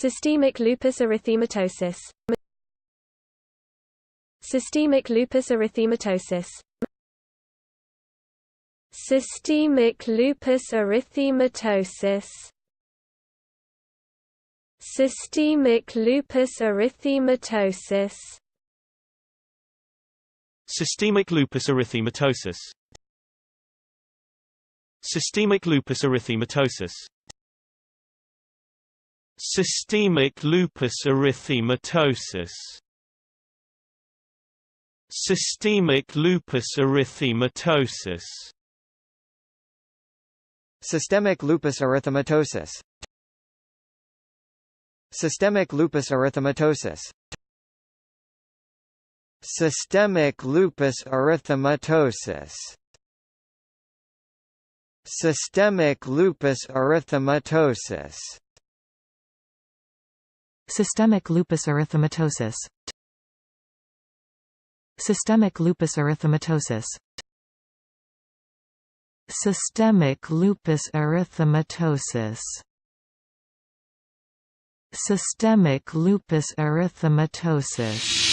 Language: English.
Systemic lupus erythematosus. Systemic lupus erythematosus. Systemic lupus erythematosus. Systemic lupus erythematosus. Systemic lupus erythematosus. Systemic lupus erythematosus. Systemic lupus erythematosus. Systemic lupus erythematosus. Systemic lupus erythematosus. Systemic lupus erythematosus. Systemic lupus erythematosus. Systemic lupus erythematosus. Systemic lupus erythematosus. Systemic lupus erythematosus. Systemic lupus erythematosus. Systemic lupus erythematosus.